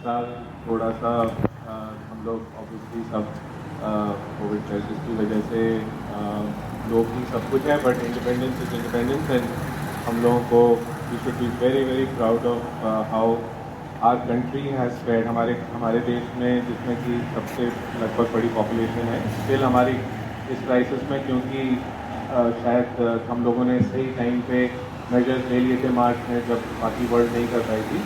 साल थोड़ा सा हम लोग ऑब्वियसली सब कोविड क्राइसिस की वजह से लोग ही सब कुछ है, but independence is independence and हम लोगों को we should be very very proud of how our country has fared. हमारे हमारे देश में जिसमें कि सबसे लगभग बड़ी पॉपुलेशन है, स्टिल हमारी इस क्राइसिस में, क्योंकि शायद हम लोगों ने सही टाइम पे मेजर्स ले लिए थे मार्च में जब बाकी वर्ल्ड नहीं कर पाई थी,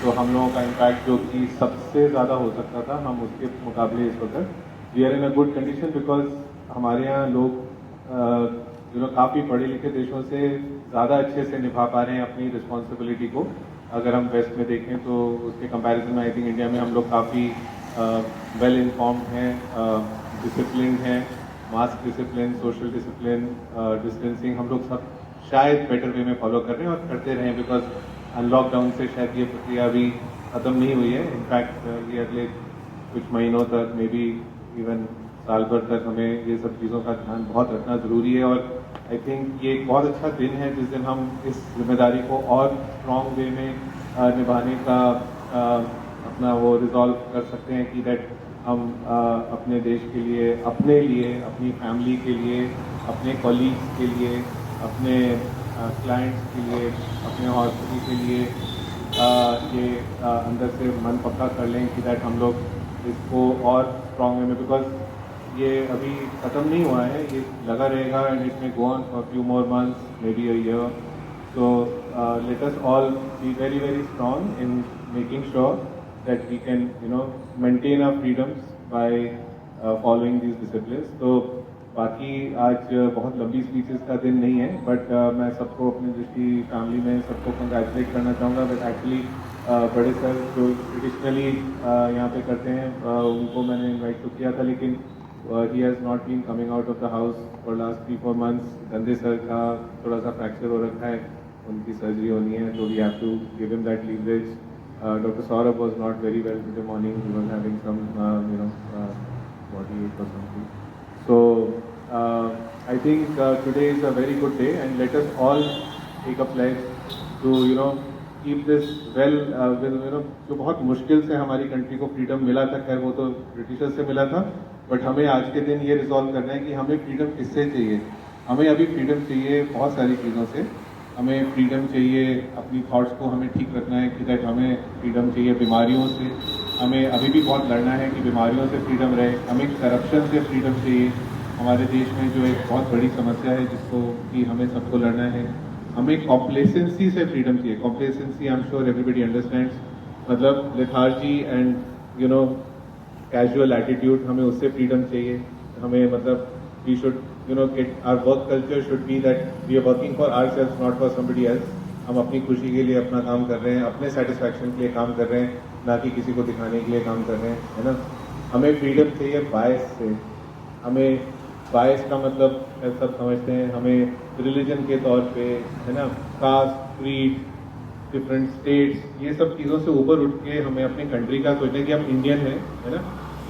तो हम लोगों का इम्पैक्ट जो कि सबसे ज़्यादा हो सकता था, हम उसके मुकाबले इस वक्त we are in a good condition, because हमारे यहाँ लोग काफ़ी पढ़े लिखे देशों से ज़्यादा अच्छे से निभा पा रहे हैं अपनी रिस्पॉन्सिबिलिटी को। अगर हम वेस्ट में देखें तो उसके कंपैरिजन में आई थिंक इंडिया में हम लोग काफ़ी वेल इन्फॉर्म्ड हैं, डिसिप्लिन हैं, mask discipline, social discipline, distancing हम लोग सब शायद बेटर वे में फॉलो कर रहे हैं और करते रहें, बिकॉज अनलॉकडाउन से शायद ये प्रक्रिया अभी ख़त्म नहीं हुई है। इनफैक्ट ये अगले कुछ महीनों तक, मे बी इवन साल भर तक हमें ये सब चीज़ों का ध्यान बहुत रखना ज़रूरी है। और आई थिंक ये एक बहुत अच्छा दिन है जिस दिन हम इस जिम्मेदारी को और स्ट्रॉन्ग वे में निभाने का अपना वो रिजॉल्व कर सकते हैं कि दैट हम अपने देश के लिए, अपनी फैमिली के लिए, अपने कॉलीग्स के लिए, अपने क्लाइंट्स के लिए, अपने हॉस्पिटल के लिए ये अंदर से मन पक्का कर लें कि दैट हम लोग इसको और स्ट्रॉन्ग वे में, बिकॉज ये अभी ख़त्म नहीं हुआ है, ये लगा रहेगा and it may go on for few more months, may be a year. So let us all B very very strong in making sure that we can maintain our freedoms by following these disciplines। तो बाकी आज बहुत लंबी speeches का दिन नहीं है, but मैं सबको अपनी दृष्टि फैमिली में सबको कंग्रेचुलेट करना चाहूँगा। बट एक्चुअली बड़े सर जो ट्रेडिशनली यहाँ पे करते हैं उनको मैंने इनवाइट तो किया था, लेकिन he has not been coming out of the house for last 3-4 months। गंदे सर का थोड़ा सा फ्रैक्चर हो रखा है, उनकी सर्जरी होनी है, तो we have to give him that leverage. Dr. Saurabh was not very well today morning. He was having some, body ache or something. So I think today is a very good day, and let us all take a pledge to, keep this well, जो बहुत मुश्किल से हमारी country को freedom मिला था, खैर वो तो ब्रिटिशर्स से मिला था, बट हमें आज के दिन ये रिजॉल्व करना है कि हमें फ्रीडम किससे चाहिए। हमें अभी फ्रीडम चाहिए बहुत सारी चीज़ों से। हमें फ्रीडम चाहिए अपनी थॉट्स को हमें ठीक रखना है कि दैट हमें फ्रीडम चाहिए बीमारियों से, हमें अभी भी बहुत लड़ना है कि बीमारियों से फ्रीडम रहे। हमें करप्शन से फ्रीडम चाहिए, हमारे देश में जो एक बहुत बड़ी समस्या है जिसको कि हमें सबको लड़ना है। हमें कॉम्प्लेसेंसी से फ्रीडम चाहिए। Complacency I am sure everybody understands, मतलब लेथार्जी एंड कैजुअल एटीट्यूड, हमें उससे फ्रीडम चाहिए। हमें मतलब we should get our work culture should be that we are working for ourselves, not for somebody else। हम अपनी खुशी के लिए अपना काम कर रहे हैं, अपने सेटिस्फैक्शन के लिए काम कर रहे हैं, ना कि किसी को दिखाने के लिए काम कर रहे हैं, है ना। हमें फ्रीडम चाहिए बायस से। हमें बायस का मतलब सब समझते हैं, हमें रिलीजन के तौर पे, है ना, कास्ट, क्रीड, डिफरेंट स्टेट्स, ये सब चीज़ों से ऊपर उठ के हमें अपनी कंट्री का सोचना कि हम इंडियन हैं, है ना,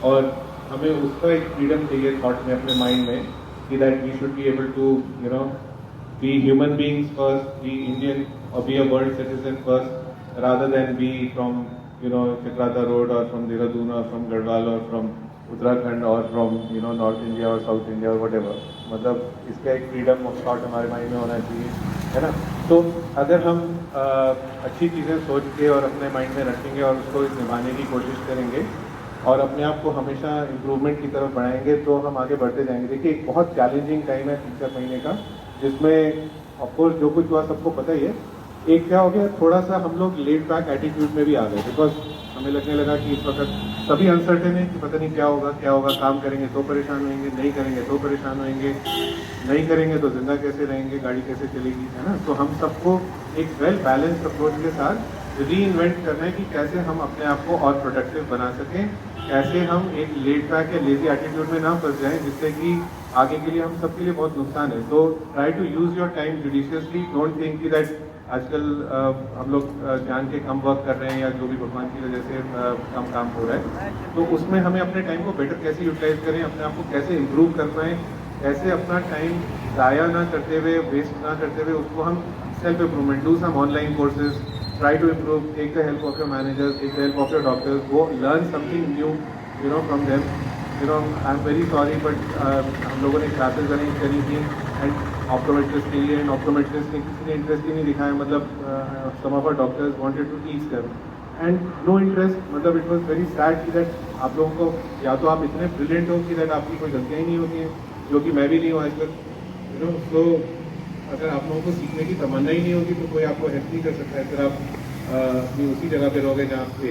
और हमें उसका एक फ्रीडम चाहिए थॉट में, अपने माइंड में, कि that we should be able to be human beings first, be Indian और be a world citizen first, rather than be from Chakrata road और फ्रॉम देहरादून और फ्रॉम गढ़वाल और फ्रॉम उत्तराखंड और फ्रॉम नॉर्थ इंडिया और साउथ इंडिया और whatever. मतलब इसका एक फ्रीडम ऑफ थॉट हमारे माइंड में होना चाहिए, है ना। तो अगर हम अच्छी चीज़ें सोच के और अपने माइंड में रखेंगे और उसको निभाने की कोशिश करेंगे और अपने आप को हमेशा इम्प्रूवमेंट की तरफ बढ़ाएंगे, तो हम आगे बढ़ते जाएंगे। देखिए एक बहुत चैलेंजिंग टाइम है 3-4 महीने का, जिसमें ऑफकोर्स जो कुछ हुआ सबको पता ही है। एक क्या हो गया, थोड़ा सा हम लोग लेट बैक एटीट्यूड में भी आ गए, बिकॉज हमें लगने लगा कि इस वक्त सभी अनसर्टेन है कि पता नहीं क्या होगा क्या होगा, काम करेंगे तो परेशान होंगे, नहीं करेंगे तो परेशान होंगे, नहीं करेंगे तो जिंदा कैसे रहेंगे, गाड़ी कैसे चलेगी, है ना। तो हम सबको एक वेल बैलेंस्ड अप्रोच के साथ री इन्वेंट करना है कि कैसे हम अपने आप को और प्रोडक्टिव बना सकें, कैसे हम एक लेट बैक या लेजी एटीट्यूड में ना फंस जाएं, जिससे कि आगे के लिए हम सबके लिए बहुत नुकसान है। तो try to use your time judiciously. Don't think कि दैट आजकल हम लोग जान के कम वर्क कर रहे हैं या जो भी भगवान की वजह से कम काम हो रहा है, तो उसमें हमें अपने टाइम को बेटर कैसे यूटिलाइज करें, अपने आप को कैसे इम्प्रूव कर पाएँ, कैसे अपना टाइम ज़ाया ना करते हुए, वेस्ट ना करते हुए उसको हम self improvement, do some online courses, try to improve, take the help of your managers, take the help of your doctors, go learn something new, from them. I'm very sorry, but हम लोगों ने classes arrange करी थी and optometrist के लिए, and optometrist ने किसी ने interest ही नहीं दिखाया, मतलब some of our doctors wanted to teach them and no interest, मतलब it was very sad कि that आप लोगों को या तो आप इतने brilliant हो कि that आपकी कोई गलतियाँ ही नहीं होती हैं, जो कि मैं भी नहीं हूँ आज तक, so अगर आप लोगों को सीखने की तमन्ना ही नहीं होगी तो कोई आपको हेल्प नहीं कर सकता है, फिर आप अपनी उसी जगह पे रहोगे जहाँ पे,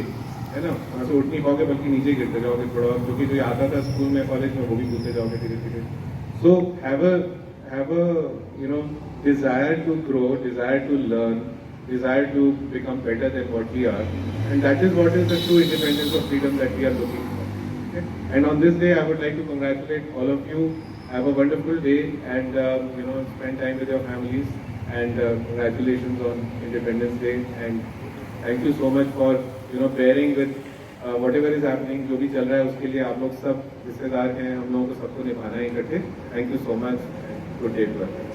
है ना, वहाँ से उठ नहीं पाओगे बल्कि नीचे गिरते जाओगे थोड़ा, क्योंकि जो आता था स्कूल में कॉलेज में वो भी भूलते जाओगे धीरे धीरे. So have a desire to grow, desire to learn, desire to become better than what we are, and that is what is the true independence of freedom that we are looking for. Okay? And on this day I would like to congratulate all of you. Have a wonderful day and spend time with your families, and congratulations on Independence Day, and thank you so much for bearing with whatever is happening. जो भी चल रहा है उसके लिए आप लोग सब रिश्तेदार हैं, हम लोगों को सबको निभाना है इकट्ठे. Thank you so much and good day to everyone.